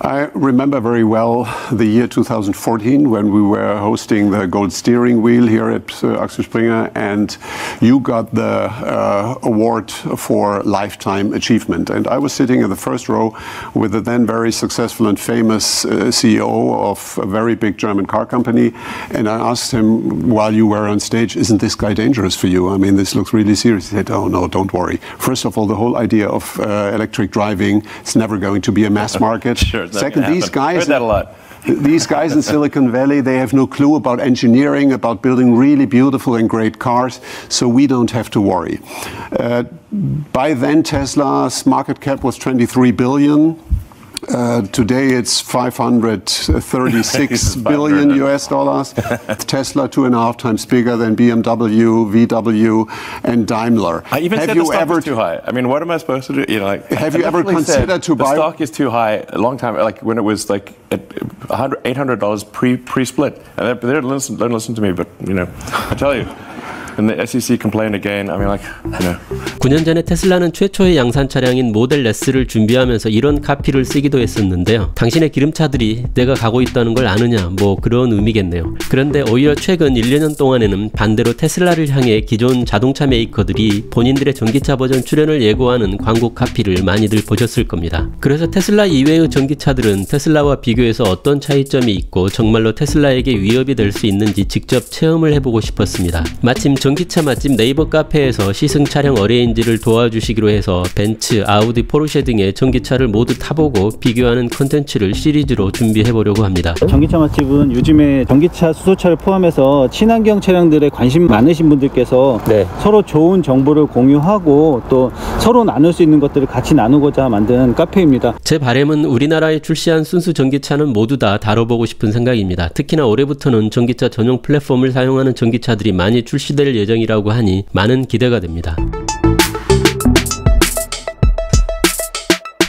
I remember very well the year 2014 when we were hosting the Gold Steering Wheel here at Axel Springer, and you got the award for Lifetime Achievement. And I was sitting in the first row with the then very successful and famous CEO of a very big German car company, and I asked him while you were on stage, isn't this guy dangerous for you? I mean, this looks really serious. He said, oh no, don't worry. First of all, the whole idea of electric driving is never going to be a mass market. Sure. Second, these guys, heard that a lot. These guys in Silicon Valley, they have no clue about engineering, about building really beautiful and great cars, so we don't have to worry. By then, Tesla's market cap was 23 billion. Today it's 536 billion US dollars. Tesla 2.5 times bigger than BMW, VW, and Daimler. I even said the stock is too high. I mean, what am I supposed to do? You know, like, have you ever considered to buy? The stock is too high a long time, like when it was like at $800 pre-split. And they didn't listen to me, but you know, I tell you. And the SEC complained again. I mean, like, you know. 9년 전에 테슬라는 최초의 양산 차량인 모델 S를 준비하면서 이런 카피를 쓰기도 했었는데요. 당신의 기름차들이 내가 가고 있다는 걸 아느냐, 뭐 그런 의미겠네요. 그런데 오히려 최근 1년 동안에는 반대로 테슬라를 향해 기존 자동차 메이커들이 본인들의 전기차 버전 출연을 예고하는 광고 카피를 많이들 보셨을 겁니다. 그래서 테슬라 이외의 전기차들은 테슬라와 비교해서 어떤 차이점이 있고 정말로 테슬라에게 위협이 될 수 있는지 직접 체험을 해보고 싶었습니다. 마침 전기차 맛집 네이버 카페에서 시승 차량 어레인지를 도와주시기로 해서 벤츠, 아우디, 포르쉐 등의 전기차를 모두 타보고 비교하는 컨텐츠를 시리즈로 준비해보려고 합니다. 전기차 맛집은 요즘에 전기차, 수소차를 포함해서 친환경 차량들에 관심 많으신 분들께서 서로 좋은 정보를 공유하고 또 서로 나눌 수 있는 것들을 같이 나누고자 만든 카페입니다. 제 바람은 우리나라에 출시한 순수 전기차는 모두 다 다뤄보고 싶은 생각입니다. 특히나 올해부터는 전기차 전용 플랫폼을 사용하는 전기차들이 많이 출시될 예정이라고 하니 많은 기대가 됩니다.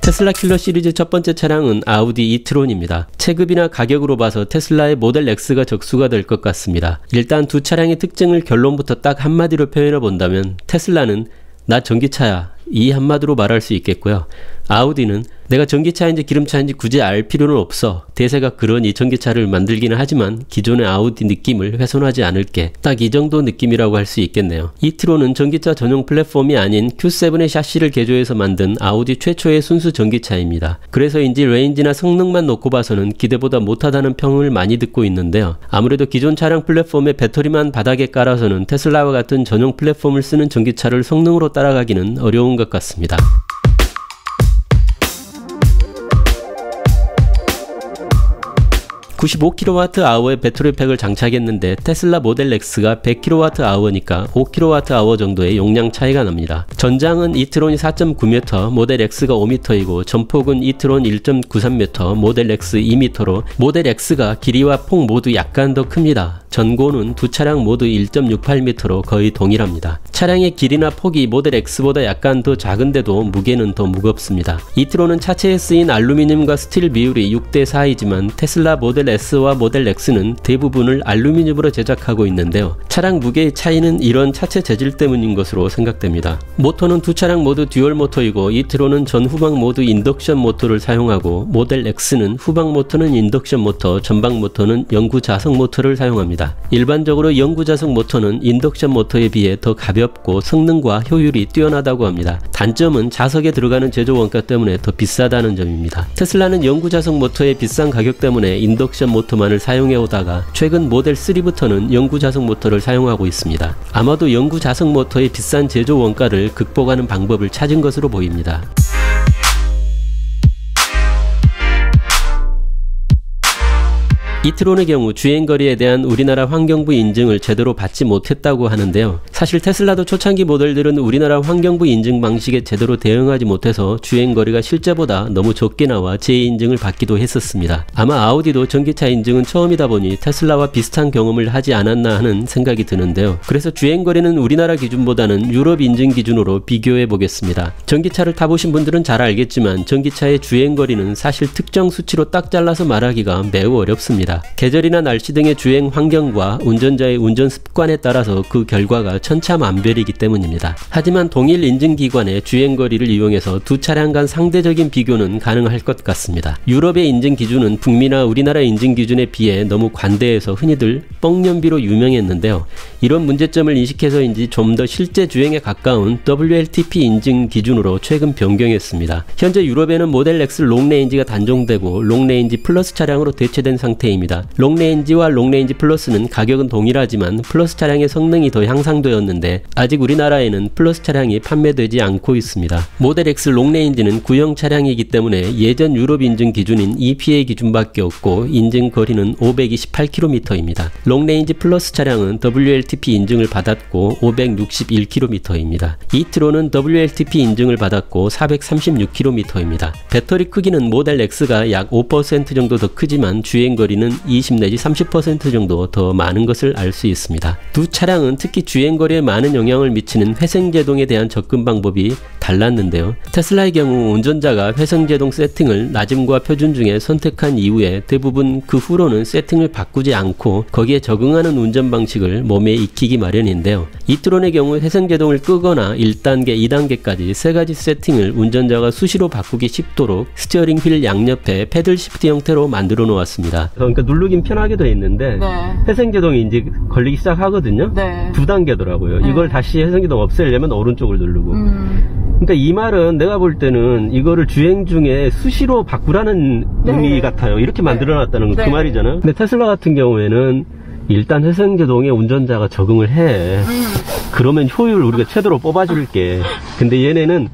테슬라 킬러 시리즈 첫 번째 차량은 아우디 이트론입니다. 체급이나 가격으로 봐서 테슬라의 모델 X가 적수가 될 것 같습니다. 일단 두 차량의 특징을 결론부터 딱 한마디로 표현해 본다면 테슬라는 나 전기차야, 이 한마디로 말할 수 있겠고요. 아우디는 내가 전기차인지 기름차인지 굳이 알 필요는 없어. 대세가 그러니 전기차를 만들기는 하지만 기존의 아우디 느낌을 훼손하지 않을게. 딱 이 정도 느낌이라고 할 수 있겠네요. 이트론은 전기차 전용 플랫폼이 아닌 Q7의 샤시를 개조해서 만든 아우디 최초의 순수 전기차입니다. 그래서인지 레인지나 성능만 놓고 봐서는 기대보다 못하다는 평을 많이 듣고 있는데요. 아무래도 기존 차량 플랫폼에 배터리만 바닥에 깔아서는 테슬라와 같은 전용 플랫폼을 쓰는 전기차를 성능으로 따라가기는 어려운 것 같습니다. 95kWh의 배터리팩을 장착했는데 테슬라 모델 X가 100kWh니까 5kWh 정도의 용량 차이가 납니다. 전장은 이트론이 4.9m, 모델 X가 5m이고 전폭은 이트론 1.93m, 모델 X 2m로 모델 X가 길이와 폭 모두 약간 더 큽니다. 전고는 두 차량 모두 1.68m로 거의 동일합니다. 차량의 길이나 폭이 모델 X보다 약간 더 작은데도 무게는 더 무겁습니다. 이트론은 차체에 쓰인 알루미늄과 스틸 비율이 6대 4이지만 테슬라 모델 S와 모델 X는 대부분을 알루미늄으로 제작하고 있는데요. 차량 무게의 차이는 이런 차체 재질 때문인 것으로 생각됩니다. 모터는 두 차량 모두 듀얼 모터이고 이트론은 전 후방 모두 인덕션 모터를 사용하고 모델 X는 후방 모터는 인덕션 모터, 전방 모터는 영구 자석 모터를 사용합니다. 일반적으로 영구 자석 모터는 인덕션 모터에 비해 더 가볍고 성능과 효율이 뛰어나다고 합니다. 단점은 자석에 들어가는 제조 원가 때문에 더 비싸다는 점입니다. 테슬라는 영구 자석 모터의 비싼 가격 때문에 인덕션 모터만을 사용해 오다가 최근 모델 3부터는 영구 자석 모터를 사용하고 있습니다. 아마도 영구 자석 모터의 비싼 제조 원가를 극복하는 방법을 찾은 것으로 보입니다. 이트론의 경우 주행거리에 대한 우리나라 환경부 인증을 제대로 받지 못했다고 하는데요. 사실 테슬라도 초창기 모델들은 우리나라 환경부 인증 방식에 제대로 대응하지 못해서 주행거리가 실제보다 너무 적게 나와 재인증을 받기도 했었습니다. 아마 아우디도 전기차 인증은 처음이다 보니 테슬라와 비슷한 경험을 하지 않았나 하는 생각이 드는데요. 그래서 주행거리는 우리나라 기준보다는 유럽 인증 기준으로 비교해 보겠습니다. 전기차를 타보신 분들은 잘 알겠지만 전기차의 주행거리는 사실 특정 수치로 딱 잘라서 말하기가 매우 어렵습니다. 계절이나 날씨 등의 주행 환경과 운전자의 운전 습관에 따라서 그 결과가 천차만별이기 때문입니다. 하지만 동일 인증기관의 주행거리를 이용해서 두 차량 간 상대적인 비교는 가능할 것 같습니다. 유럽의 인증 기준은 북미나 우리나라 인증 기준에 비해 너무 관대해서 흔히들 뻥연비로 유명했는데요. 이런 문제점을 인식해서인지 좀 더 실제 주행에 가까운 WLTP 인증 기준으로 최근 변경했습니다. 현재 유럽에는 모델 X 롱레인지가 단종되고 롱레인지 플러스 차량으로 대체된 상태입니다. 롱레인지와 롱레인지 플러스는 가격은 동일하지만 플러스 차량의 성능이 더 향상되었는데 아직 우리나라에는 플러스 차량이 판매되지 않고 있습니다. 모델 X 롱레인지는 구형 차량이기 때문에 예전 유럽 인증 기준인 EPA 기준밖에 없고 인증 거리는 528km입니다. 롱레인지 플러스 차량은 WLTP 인증을 받았고 561km입니다. 이트론은 WLTP 인증을 받았고 436km입니다. 배터리 크기는 모델 X가 약 5% 정도 더 크지만 주행거리는 20 내지 30% 정도 더 많은 것을 알 수 있습니다. 두 차량은 특히 주행거리에 많은 영향을 미치는 회생제동에 대한 접근 방법이 달랐는데요. 테슬라의 경우 운전자가 회생제동 세팅을 낮음과 표준 중에 선택한 이후에 대부분 그 후로는 세팅을 바꾸지 않고 거기에 적응하는 운전 방식을 몸에 익히기 마련인데요. 이트론의 경우 회생제동을 끄거나 1단계, 2단계까지 세 가지 세팅을 운전자가 수시로 바꾸기 쉽도록 스티어링 휠 양옆에 패들 시프트 형태로 만들어 놓았습니다. 그러니까 누르긴 편하게 되어 있는데 네. 회생제동이 이제 걸리기 시작하거든요. 네. 2단계더라고요. 네. 이걸 다시 회생제동 없애려면 오른쪽을 누르고. 그러니까 이 말은 내가 볼 때는 이거를 주행 중에 수시로 바꾸라는 네. 의미 같아요. 이렇게 만들어놨다는 거 그 네. 말이잖아요. 근데 테슬라 같은 경우에는 일단 회생제동에 운전자가 적응을 해. 그러면 효율 우리가 최대로 뽑아줄게. 근데 얘네는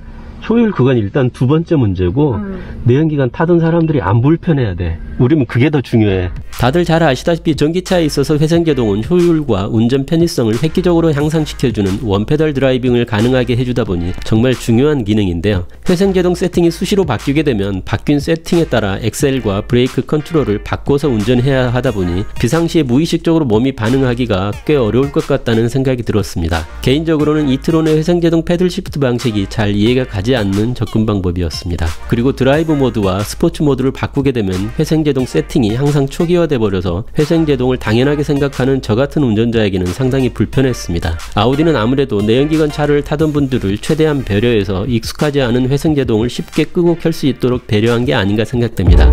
효율 그건 일단 두 번째 문제고 내연기관 타던 사람들이 안 불편해야 돼. 우리는 그게 더 중요해. 다들 잘 아시다시피 전기차에 있어서 회생제동은 효율과 운전 편의성을 획기적으로 향상시켜주는 원페달 드라이빙을 가능하게 해주다 보니 정말 중요한 기능인데요. 회생제동 세팅이 수시로 바뀌게 되면 바뀐 세팅에 따라 엑셀과 브레이크 컨트롤을 바꿔서 운전해야 하다 보니 비상시에 무의식적으로 몸이 반응하기가 꽤 어려울 것 같다는 생각이 들었습니다. 개인적으로는 이트론의 회생제동 패들 시프트 방식이 잘 이해가 가지 않는 접근 방법이었습니다. 그리고 드라이브 모드와 스포츠 모드를 바꾸게 되면 회생제동 세팅이 항상 초기화돼 버려서 회생제동을 당연하게 생각하는 저 같은 운전자에게는 상당히 불편했습니다. 아우디는 아무래도 내연기관 차를 타던 분들을 최대한 배려해서 익숙하지 않은 회생제동을 쉽게 끄고 켤 수 있도록 배려한 게 아닌가 생각됩니다.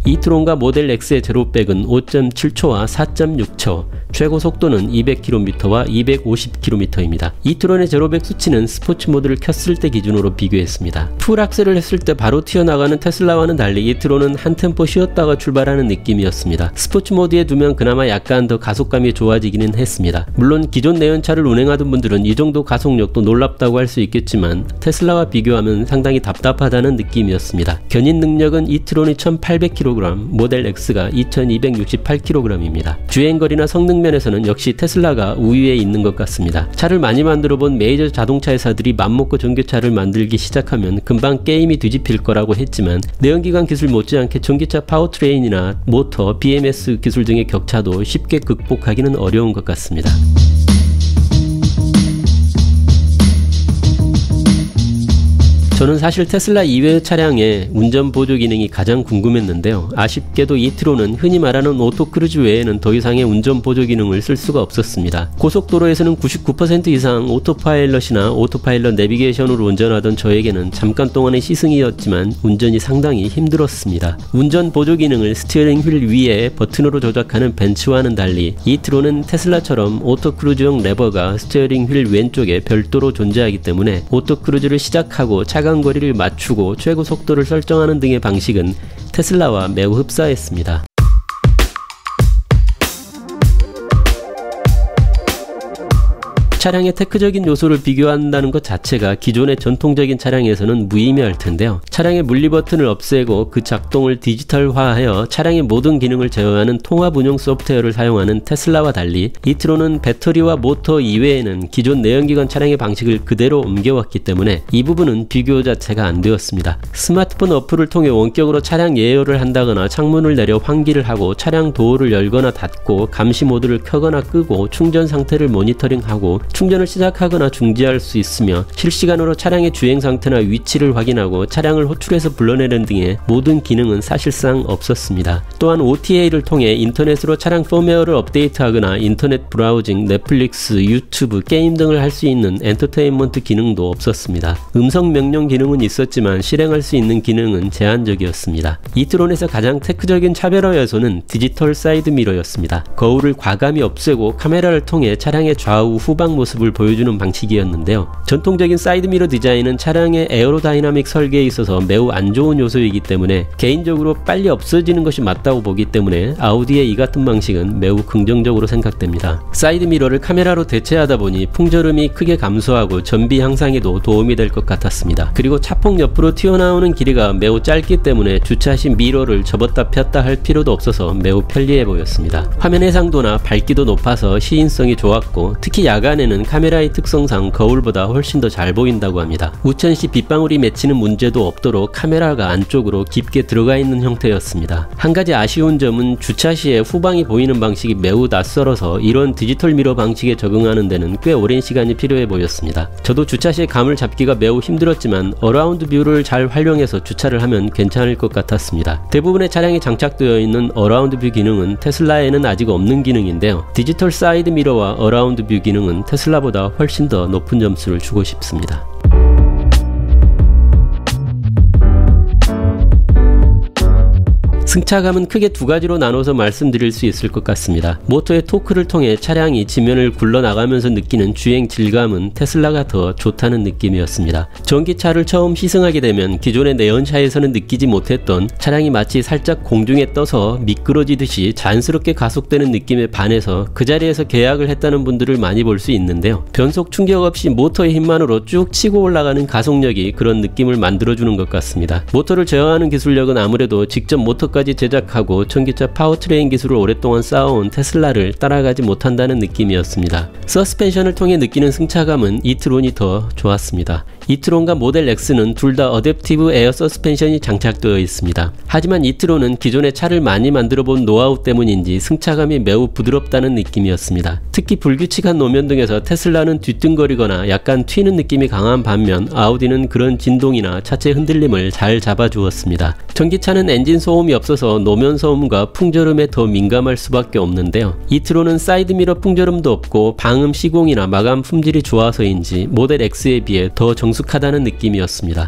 이트론과 모델 X의 제로백은 5.7초와 4.6초, 최고 속도는 200km와 250km입니다. 이트론의 제로백 수치는 스포츠 모드를 켰을 때 기준으로 비교했습니다. 풀 악셀을 했을 때 바로 튀어나가는 테슬라와는 달리 이트론은 한 템포 쉬었다가 출발하는 느낌이었습니다. 스포츠 모드에 두면 그나마 약간 더 가속감이 좋아지기는 했습니다. 물론 기존 내연차를 운행하던 분들은 이 정도 가속력도 놀랍다고 할 수 있겠지만 테슬라와 비교하면 상당히 답답하다는 느낌이었습니다. 견인 능력은 이트론이 1800kg, 모델 X가 2268kg입니다. 주행거리나 성능 면에서는 역시 테슬라가 우위에 있는 것 같습니다. 차를 많이 만들어 본 메이저 자동차 회사들이 맘먹고 전기차를 만들기 시작하면 금방 게임이 뒤집힐 거라고 했지만 내연기관 기술 못지않게 전기차 파워트레인이나 모터, BMS 기술 등의 격차도 쉽게 극복하기는 어려운 것 같습니다. 저는 사실 테슬라 이외의 차량의 운전 보조 기능이 가장 궁금했는데요. 아쉽게도 이트론은 흔히 말하는 오토크루즈 외에는 더 이상의 운전 보조 기능을 쓸 수가 없었습니다. 고속도로에서는 99% 이상 오토파일럿이나 오토파일럿 내비게이션으로 운전하던 저에게는 잠깐 동안의 시승이었지만 운전이 상당히 힘들었습니다. 운전 보조 기능을 스티어링 휠 위에 버튼으로 조작하는 벤츠와는 달리 이트론은 테슬라처럼 오토크루즈용 레버가 스티어링 휠 왼쪽에 별도로 존재하기 때문에 오토크루즈를 시작하고 차가 거리를 맞추고 최고 속도를 설정하는 등의 방식은 테슬라와 매우 흡사했습니다. 차량의 테크적인 요소를 비교한다는 것 자체가 기존의 전통적인 차량에서는 무의미할 텐데요. 차량의 물리 버튼을 없애고 그 작동을 디지털화하여 차량의 모든 기능을 제어하는 통합 운용 소프트웨어를 사용하는 테슬라와 달리 이트론은 배터리와 모터 이외에는 기존 내연기관 차량의 방식을 그대로 옮겨왔기 때문에 이 부분은 비교 자체가 안 되었습니다. 스마트폰 어플을 통해 원격으로 차량 예열을 한다거나 창문을 내려 환기를 하고 차량 도어를 열거나 닫고 감시 모드를 켜거나 끄고 충전 상태를 모니터링하고 충전을 시작하거나 중지할 수 있으며 실시간으로 차량의 주행 상태나 위치를 확인하고 차량을 호출해서 불러내는 등의 모든 기능은 사실상 없었습니다. 또한 OTA를 통해 인터넷으로 차량 펌웨어를 업데이트하거나 인터넷 브라우징, 넷플릭스, 유튜브, 게임 등을 할 수 있는 엔터테인먼트 기능도 없었습니다. 음성 명령 기능은 있었지만 실행할 수 있는 기능은 제한적이었습니다. 이트론에서 가장 테크적인 차별화 요소는 디지털 사이드 미러였습니다. 거울을 과감히 없애고 카메라를 통해 차량의 좌우 후방 모습을 보여주는 방식이었는데요. 전통적인 사이드 미러 디자인은 차량의 에어로다이나믹 설계에 있어서 매우 안 좋은 요소이기 때문에 개인적으로 빨리 없어지는 것이 맞다고 보기 때문에 아우디의 이 같은 방식은 매우 긍정적으로 생각됩니다. 사이드 미러를 카메라로 대체하다 보니 풍절음이 크게 감소하고 전비 향상에도 도움이 될 것 같았습니다. 그리고 차폭 옆으로 튀어나오는 길이가 매우 짧기 때문에 주차 시 미러를 접었다 폈다 할 필요도 없어서 매우 편리해 보였습니다. 화면 해상도나 밝기도 높아서 시인성이 좋았고 특히 야간에는 카메라의 특성상 거울보다 훨씬 더 잘 보인다고 합니다. 우천 시 빗방울이 맺히는 문제도 없도록 카메라가 안쪽으로 깊게 들어가 있는 형태였습니다. 한 가지 아쉬운 점은 주차 시에 후방이 보이는 방식이 매우 낯설어서 이런 디지털 미러 방식에 적응하는 데는 꽤 오랜 시간이 필요해 보였습니다. 저도 주차 시에 감을 잡기가 매우 힘들었지만 어라운드 뷰를 잘 활용해서 주차를 하면 괜찮을 것 같았습니다. 대부분의 차량에 장착되어 있는 어라운드 뷰 기능은 테슬라에는 아직 없는 기능인데요. 디지털 사이드 미러와 어라운드 뷰 기능은 테슬라보다 훨씬 더 높은 점수를 주고 싶습니다. 승차감은 크게 두 가지로 나눠서 말씀드릴 수 있을 것 같습니다. 모터의 토크를 통해 차량이 지면을 굴러나가면서 느끼는 주행 질감은 테슬라가 더 좋다는 느낌이었습니다. 전기차를 처음 시승하게 되면 기존의 내연차에서는 느끼지 못했던 차량이 마치 살짝 공중에 떠서 미끄러지듯이 자연스럽게 가속되는 느낌에 반해서 그 자리에서 계약을 했다는 분들을 많이 볼 수 있는데요. 변속 충격 없이 모터의 힘만으로 쭉 치고 올라가는 가속력이 그런 느낌을 만들어주는 것 같습니다. 모터를 제어하는 기술력은 아무래도 직접 모터까지 제작하고 전기차 파워트레인 기술을 오랫동안 쌓아온 테슬라를 따라가지 못한다는 느낌이었습니다. 서스펜션을 통해 느끼는 승차감은 이트론이 더 좋았습니다. 이트론과 모델 X는 둘 다 어댑티브 에어 서스펜션이 장착되어 있습니다. 하지만 이트론은 기존의 차를 많이 만들어 본 노하우 때문인지 승차감이 매우 부드럽다는 느낌이었습니다. 특히 불규칙한 노면 등에서 테슬라는 뒤뚱거리거나 약간 튀는 느낌이 강한 반면 아우디는 그런 진동이나 차체 흔들림을 잘 잡아주었습니다. 전기차는 엔진 소음이 없어서 노면 소음과 풍절음에 더 민감할 수밖에 없는데요. 이트론은 사이드미러 풍절음도 없고 방음 시공이나 마감 품질이 좋아서인지 모델 X에 비해 더 정숙하다는 느낌이었습니다.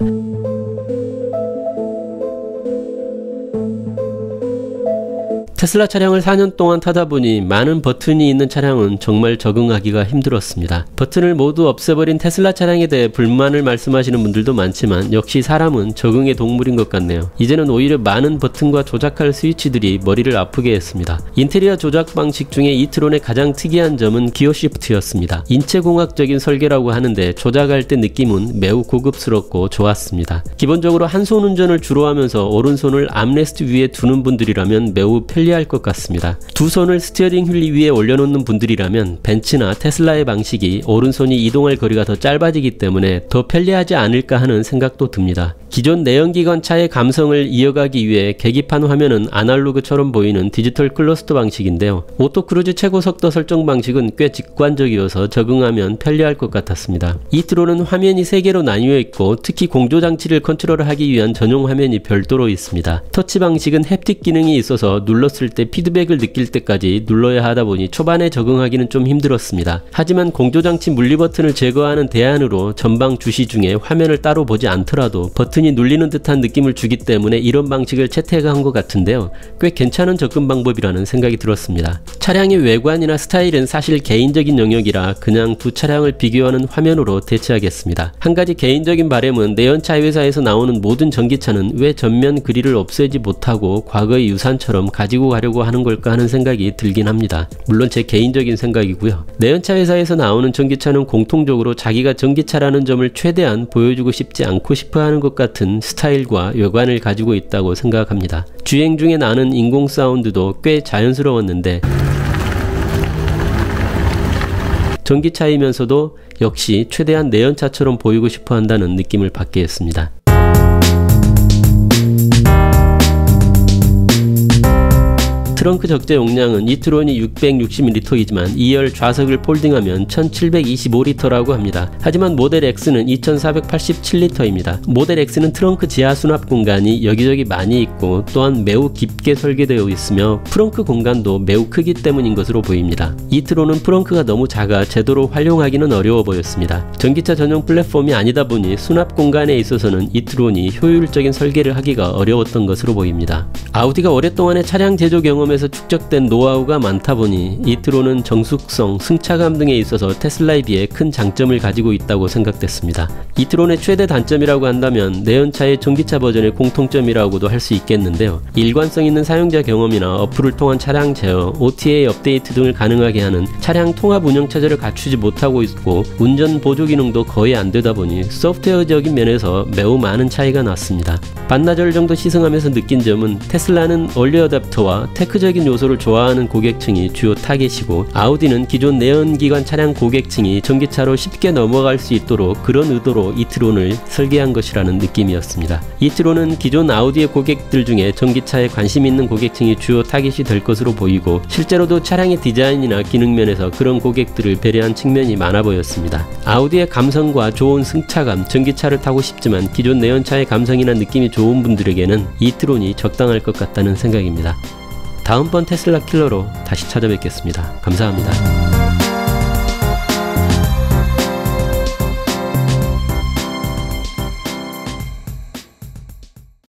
테슬라 차량을 4년 동안 타다 보니 많은 버튼이 있는 차량은 정말 적응하기가 힘들었습니다. 버튼을 모두 없애버린 테슬라 차량에 대해 불만을 말씀하시는 분들도 많지만 역시 사람은 적응의 동물인 것 같네요. 이제는 오히려 많은 버튼과 조작할 스위치들이 머리를 아프게 했습니다. 인테리어 조작 방식 중에 이트론의 가장 특이한 점은 기어 시프트였습니다. 인체공학적인 설계라고 하는데 조작할 때 느낌은 매우 고급스럽고 좋았습니다. 기본적으로 한 손 운전을 주로 하면서 오른손을 암레스트 위에 두는 분들이라면 매우 편리할 것 같습니다. 두 손을 스티어링 휠 위에 올려놓는 분들이라면 벤츠나 테슬라의 방식이 오른손이 이동할 거리가 더 짧아지기 때문에 더 편리하지 않을까 하는 생각도 듭니다. 기존 내연기관 차의 감성을 이어가기 위해 계기판 화면은 아날로그처럼 보이는 디지털 클러스터 방식인데요. 오토크루즈 최고 속도 설정 방식은 꽤 직관적이어서 적응하면 편리할 것 같았습니다. 이트론은 화면이 3개로 나뉘어 있고 특히 공조장치를 컨트롤하기 위한 전용 화면이 별도로 있습니다. 터치 방식은 햅틱 기능이 있어서 눌렀을 때 피드백을 느낄 때까지 눌러야 하다 보니 초반에 적응하기는 좀 힘들었습니다. 하지만 공조장치 물리 버튼을 제거하는 대안으로 전방 주시 중에 화면을 따로 보지 않더라도 버튼이 눌리는 듯한 느낌을 주기 때문에 이런 방식을 채택한 것 같은데요. 꽤 괜찮은 접근 방법이라는 생각이 들었습니다. 차량의 외관이나 스타일은 사실 개인적인 영역이라 그냥 두 차량을 비교하는 화면으로 대체하겠습니다. 한 가지 개인적인 바람은 내연차 회사에서 나오는 모든 전기차는 왜 전면 그릴을 없애지 못하고 과거의 유산처럼 가지고 가려고 하는 걸까 하는 생각이 들긴 합니다. 물론 제 개인적인 생각이고요. 내연차 회사에서 나오는 전기차는 공통적으로 자기가 전기차라는 점을 최대한 보여주고 싶지 않고 싶어 하는 것 같은 스타일과 외관을 가지고 있다고 생각합니다. 주행 중에 나는 인공 사운드도 꽤 자연스러웠는데 전기차이면서도 역시 최대한 내연차처럼 보이고 싶어 한다는 느낌을 받게 했습니다. 트렁크 적재 용량은 이트론이 660L이지만 2열 좌석을 폴딩하면 1725L라고 합니다. 하지만 모델 X는 2487L입니다. 모델 X는 트렁크 지하 수납 공간이 여기저기 많이 있고 또한 매우 깊게 설계되어 있으며 프렁크 공간도 매우 크기 때문인 것으로 보입니다. 이트론은 프렁크가 너무 작아 제대로 활용하기는 어려워 보였습니다. 전기차 전용 플랫폼이 아니다 보니 수납 공간에 있어서는 이트론이 효율적인 설계를 하기가 어려웠던 것으로 보입니다. 아우디가 오랫동안의 차량 제조 경험에서 축적된 노하우가 많다 보니 이트론은 정숙성, 승차감 등에 있어서 테슬라에 비해 큰 장점을 가지고 있다고 생각됐습니다. 이트론의 최대 단점이라고 한다면 내연차의 전기차 버전의 공통점이라고도 할 수 있겠는데요. 일관성 있는 사용자 경험이나 어플을 통한 차량 제어, OTA 업데이트 등을 가능하게 하는 차량 통합 운영 체제를 갖추지 못하고 있고 운전 보조 기능도 거의 안 되다 보니 소프트웨어적인 면에서 매우 많은 차이가 났습니다. 반나절 정도 시승하면서 느낀 점은 테슬라는 얼리 어댑터와 테크적인 요소를 좋아하는 고객층이 주요 타겟이고 아우디는 기존 내연기관 차량 고객층이 전기차로 쉽게 넘어갈 수 있도록 그런 의도로 이트론을 설계한 것이라는 느낌이었습니다. 이트론은 기존 아우디의 고객들 중에 전기차에 관심 있는 고객층이 주요 타겟이 될 것으로 보이고 실제로도 차량의 디자인이나 기능 면에서 그런 고객들을 배려한 측면이 많아 보였습니다. 아우디의 감성과 좋은 승차감, 전기차를 타고 싶지만 기존 내연차의 감성이나 느낌이 좋은 분들에게는 이트론이 적당할 것 같다는 생각입니다. 다음번 테슬라 킬러로 다시 찾아뵙겠습니다. 감사합니다.